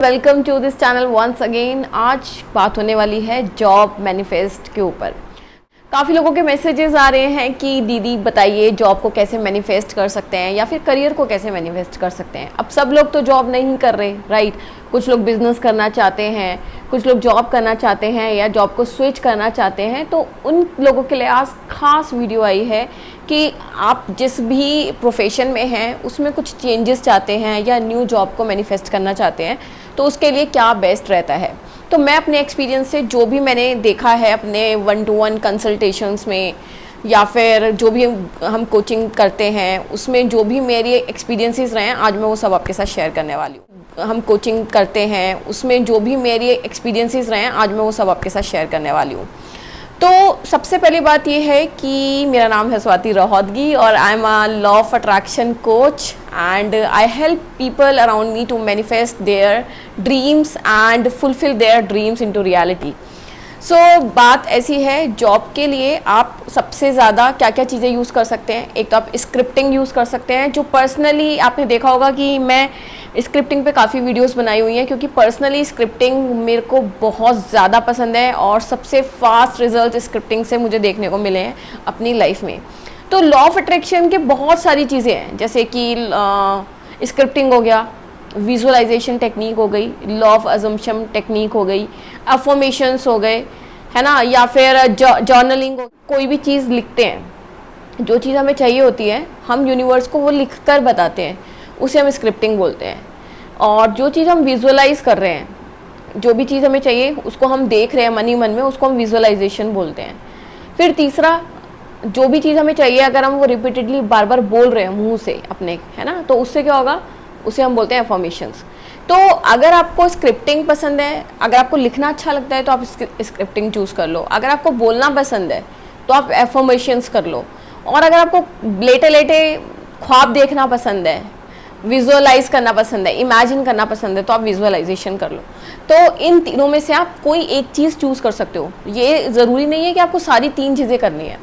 Welcome to this channel once again. आज बात होने वाली है जॉब मैनिफेस्ट के ऊपर। काफ़ी लोगों के मैसेजेस आ रहे हैं कि दीदी बताइए जॉब को कैसे मैनिफेस्ट कर सकते हैं या फिर करियर को कैसे मैनिफेस्ट कर सकते हैं। अब सब लोग तो जॉब नहीं कर रहे, राइट। कुछ लोग बिजनेस करना चाहते हैं, कुछ लोग जॉब करना चाहते हैं या जॉब को स्विच करना चाहते हैं। तो उन लोगों के लिए आज खास वीडियो आई है कि आप जिस भी प्रोफेशन में हैं उसमें कुछ चेंजेस चाहते हैं या न्यू जॉब को मैनिफेस्ट करना चाहते हैं तो उसके लिए क्या बेस्ट रहता है। तो मैं अपने एक्सपीरियंस से जो भी मैंने देखा है अपने 1-to-1 कंसल्टेशंस में या फिर जो भी हम कोचिंग करते हैं उसमें जो भी मेरे एक्सपीरियंसेस रहे हैं आज मैं वो सब आपके साथ शेयर करने वाली हूँ। हम कोचिंग करते हैं उसमें जो भी मेरे एक्सपीरियंसेस रहे हैं आज मैं वो सब आपके साथ शेयर करने वाली हूँ। तो सबसे पहली बात ये है कि मेरा नाम है स्वाति रहोदगी और I am a law of attraction coach and I help people around me to manifest their dreams and fulfill their dreams into reality. So बात ऐसी है, जॉब के लिए आप सबसे ज़्यादा क्या क्या चीज़ें यूज़ कर सकते हैं। एक तो आप स्क्रिप्टिंग यूज़ कर सकते हैं, जो पर्सनली आपने देखा होगा कि मैं स्क्रिप्टिंग पे काफ़ी वीडियोस बनाई हुई हैं क्योंकि पर्सनली स्क्रिप्टिंग मेरे को बहुत ज़्यादा पसंद है और सबसे फास्ट रिजल्ट स्क्रिप्टिंग से मुझे देखने को मिले हैं अपनी लाइफ में। तो लॉ ऑफ अट्रैक्शन के बहुत सारी चीज़ें हैं जैसे कि स्क्रिप्टिंग हो गया, विजुअलाइजेशन टेक्निक हो गई, लॉ ऑफ अजम्पशन टेक्निक हो गई, अफर्मेशंस हो गए, है ना, या फिर जर्नलिंग। कोई भी चीज़ लिखते हैं, जो चीज़ हमें चाहिए होती है हम यूनिवर्स को वो लिख कर बताते हैं, उसे हम स्क्रिप्टिंग बोलते हैं। और जो चीज़ हम विजुअलाइज कर रहे हैं, जो भी चीज़ हमें चाहिए उसको हम देख रहे हैं मन ही मन में, उसको हम विजुअलाइजेशन बोलते हैं। फिर तीसरा, जो भी चीज़ हमें चाहिए अगर हम वो रिपीटेडली बार बार बोल रहे हैं मुंह से अपने, है ना, तो उससे क्या होगा, उसे हम बोलते हैं अफर्मेशंस। तो अगर आपको स्क्रिप्टिंग पसंद है, अगर आपको लिखना अच्छा लगता है तो आप स्क्रिप्टिंग चूज़ कर लो। अगर आपको बोलना पसंद है तो आप अफर्मेशंस कर लो। और अगर आपको लेटे लेटे ख्वाब देखना पसंद है, विजुअलाइज करना पसंद है, इमेजिन करना पसंद है तो आप विजुअलाइजेशन कर लो। तो इन तीनों में से आप कोई एक चीज़ चूज़ कर सकते हो। ये ज़रूरी नहीं है कि आपको सारी तीन चीज़ें करनी है,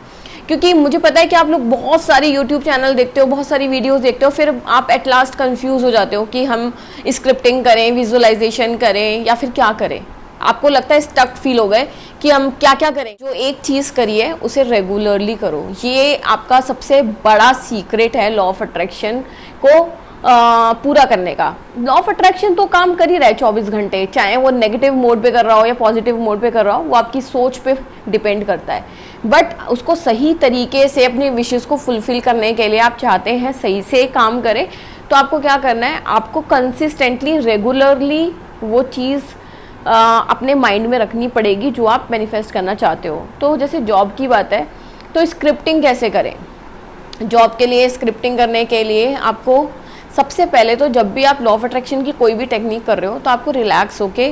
क्योंकि मुझे पता है कि आप लोग बहुत सारे YouTube चैनल देखते हो, बहुत सारी वीडियोस देखते हो, फिर आप एट लास्ट कंफ्यूज हो जाते हो कि हम स्क्रिप्टिंग करें, विजुअलाइजेशन करें या फिर क्या करें। आपको लगता है स्टक फील हो गए कि हम क्या क्या करें। जो एक चीज़ करिए उसे रेगुलरली करो, ये आपका सबसे बड़ा सीक्रेट है लॉ ऑफ अट्रैक्शन को पूरा करने का। लॉ ऑफ अट्रैक्शन तो काम कर ही रहा है 24 घंटे, चाहे वो नेगेटिव मोड पे कर रहा हो या पॉजिटिव मोड पे कर रहा हो, वो आपकी सोच पे डिपेंड करता है। बट उसको सही तरीके से अपनी विशेस को फुलफिल करने के लिए आप चाहते हैं सही से काम करें, तो आपको क्या करना है, आपको कंसिस्टेंटली रेगुलरली वो चीज़ अपने माइंड में रखनी पड़ेगी जो आप मैनिफेस्ट करना चाहते हो। तो जैसे जॉब की बात है, तो स्क्रिप्टिंग कैसे करें। जॉब के लिए स्क्रिप्टिंग करने के लिए आपको सबसे पहले तो जब भी आप लॉ ऑफ अट्रैक्शन की कोई भी टेक्निक कर रहे हो तो आपको रिलैक्स होके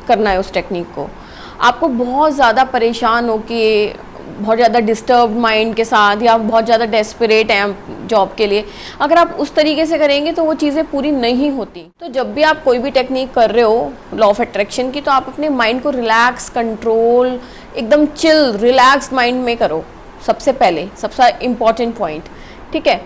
करना है उस टेक्निक को। आपको बहुत ज़्यादा परेशान होके, बहुत ज़्यादा डिस्टर्ब माइंड के साथ या बहुत ज़्यादा डेस्परेट हैं जॉब के लिए, अगर आप उस तरीके से करेंगे तो वो चीज़ें पूरी नहीं होती। तो जब भी आप कोई भी टेक्निक कर रहे हो लॉ ऑफ अट्रैक्शन की, तो आप अपने माइंड को रिलैक्स, कंट्रोल, एकदम चिल, रिलैक्स माइंड में करो। सबसे पहले सबसे इम्पॉर्टेंट पॉइंट, ठीक है।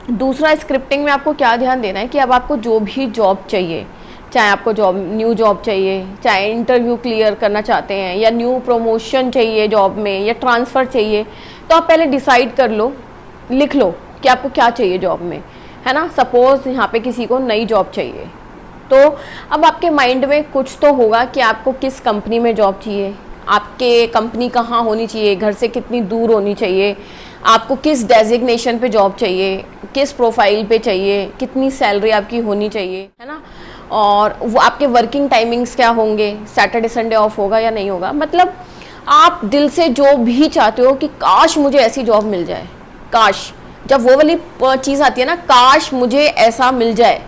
दूसरा, स्क्रिप्टिंग में आपको क्या ध्यान देना है कि अब आपको जो भी जॉब चाहिए, चाहे आपको न्यू जॉब चाहिए, चाहे इंटरव्यू क्लियर करना चाहते हैं या न्यू प्रमोशन चाहिए जॉब में या ट्रांसफ़र चाहिए, तो आप पहले डिसाइड कर लो, लिख लो कि आपको क्या चाहिए जॉब में, है ना। सपोज़ यहाँ पे किसी को नई जॉब चाहिए, तो अब आपके माइंड में कुछ तो होगा कि आपको किस कंपनी में जॉब चाहिए, आपके कंपनी कहाँ होनी चाहिए, घर से कितनी दूर होनी चाहिए, आपको किस डेजिग्नेशन पे जॉब चाहिए, किस प्रोफाइल पे चाहिए, कितनी सैलरी आपकी होनी चाहिए, है ना, और वो आपके वर्किंग टाइमिंग्स क्या होंगे, सैटरडे संडे ऑफ होगा या नहीं होगा। मतलब आप दिल से जो भी चाहते हो कि काश मुझे ऐसी जॉब मिल जाए, काश, जब वो वाली चीज़ आती है ना, काश मुझे ऐसा मिल जाए,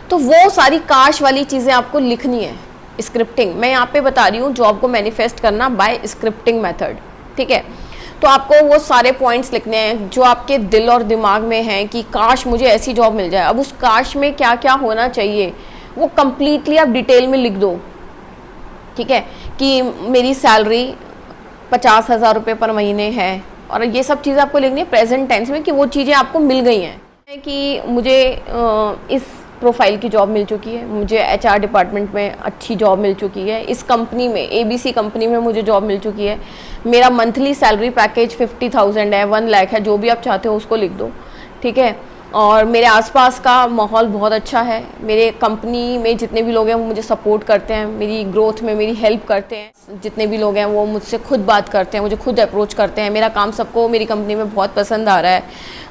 तो वो सारी काश वाली चीज़ें आपको लिखनी है। स्क्रिप्टिंग मैं यहाँ पे बता रही हूँ, जॉब को मैनिफेस्ट करना बाय स्क्रिप्टिंग मेथड, ठीक है। तो आपको वो सारे पॉइंट्स लिखने हैं जो आपके दिल और दिमाग में हैं कि काश मुझे ऐसी जॉब मिल जाए। अब उस काश में क्या क्या होना चाहिए वो कंप्लीटली आप डिटेल में लिख दो, ठीक है, कि मेरी सैलरी 50,000 रुपये पर महीने है, और ये सब चीज़ें आपको लिखनी है प्रेजेंट टेंस में कि वो चीज़ें आपको मिल गई हैं, कि मुझे इस प्रोफाइल की जॉब मिल चुकी है, मुझे एचआर डिपार्टमेंट में अच्छी जॉब मिल चुकी है, इस कंपनी में एबीसी कंपनी में मुझे जॉब मिल चुकी है, मेरा मंथली सैलरी पैकेज 50,000 है, 1 लाख है, जो भी आप चाहते हो उसको लिख दो, ठीक है। और मेरे आसपास का माहौल बहुत अच्छा है, मेरे कंपनी में जितने भी लोग हैं वो मुझे सपोर्ट करते हैं, मेरी ग्रोथ में मेरी हेल्प करते हैं, जितने भी लोग हैं वो मुझसे खुद बात करते हैं, मुझे खुद अप्रोच करते हैं, मेरा काम सबको मेरी कंपनी में बहुत पसंद आ रहा है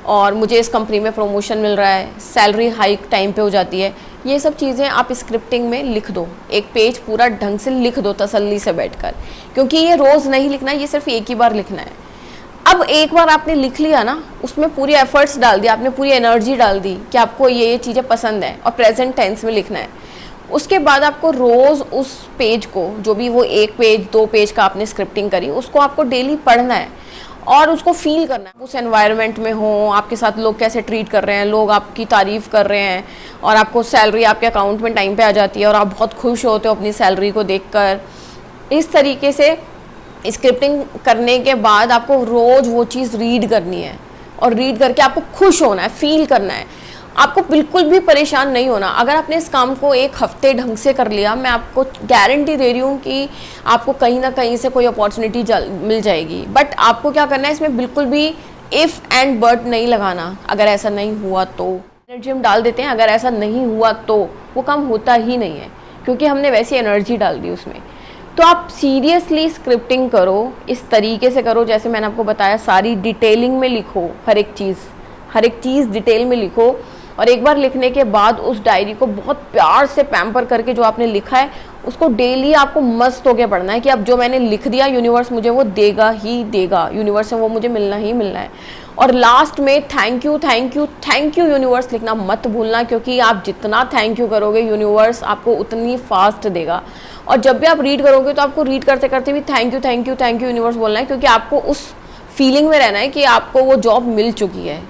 और मुझे इस कंपनी में प्रमोशन मिल रहा है, सैलरी हाइक टाइम पे हो जाती है। ये सब चीज़ें आप स्क्रिप्टिंग में लिख दो, एक पेज पूरा ढंग से लिख दो तसल्ली से बैठकर, क्योंकि ये रोज़ नहीं लिखना है, ये सिर्फ एक ही बार लिखना है। अब एक बार आपने लिख लिया ना, उसमें पूरी एफर्ट्स डाल दिया, आपने पूरी एनर्जी डाल दी कि आपको ये चीज़ें पसंद है और प्रेजेंट टेंस में लिखना है। उसके बाद आपको रोज़ उस पेज को, जो भी वो 1 पेज 2 पेज का आपने स्क्रिप्टिंग करी, उसको आपको डेली पढ़ना है और उसको फील करना है। उस एनवायरनमेंट में हो, आपके साथ लोग कैसे ट्रीट कर रहे हैं, लोग आपकी तारीफ़ कर रहे हैं और आपको सैलरी आपके अकाउंट में टाइम पे आ जाती है और आप बहुत खुश होते हो अपनी सैलरी को देखकर। इस तरीके से स्क्रिप्टिंग करने के बाद आपको रोज़ वो चीज़ रीड करनी है और रीड करके आपको खुश होना है, फील करना है, आपको बिल्कुल भी परेशान नहीं होना। अगर आपने इस काम को 1 हफ्ते ढंग से कर लिया, मैं आपको गारंटी दे रही हूँ कि आपको कहीं ना कहीं से कोई अपॉर्चुनिटी मिल जाएगी। बट आपको क्या करना है, इसमें बिल्कुल भी इफ़ एंड बट नहीं लगाना। अगर ऐसा नहीं हुआ तो एनर्जी हम डाल देते हैं, अगर ऐसा नहीं हुआ तो वो काम होता ही नहीं है, क्योंकि हमने वैसी एनर्जी डाल दी उसमें। तो आप सीरियसली स्क्रिप्टिंग करो, इस तरीके से करो जैसे मैंने आपको बताया, सारी डिटेलिंग में लिखो, हर एक चीज़ डिटेल में लिखो। और एक बार लिखने के बाद उस डायरी को बहुत प्यार से पैम्पर करके जो आपने लिखा है उसको डेली आपको मस्त होके पढ़ना है कि अब जो मैंने लिख दिया यूनिवर्स मुझे वो देगा ही देगा, यूनिवर्स से वो मुझे मिलना ही मिलना है। और लास्ट में thank you thank you thank you universe लिखना मत भूलना, क्योंकि आप जितना थैंक यू करोगे यूनिवर्स आपको उतनी फास्ट देगा। और जब भी आप रीड करोगे तो आपको रीड करते करते भी thank you thank you thank you universe बोलना है, क्योंकि आपको उस फीलिंग में रहना है कि आपको वो जॉब मिल चुकी है।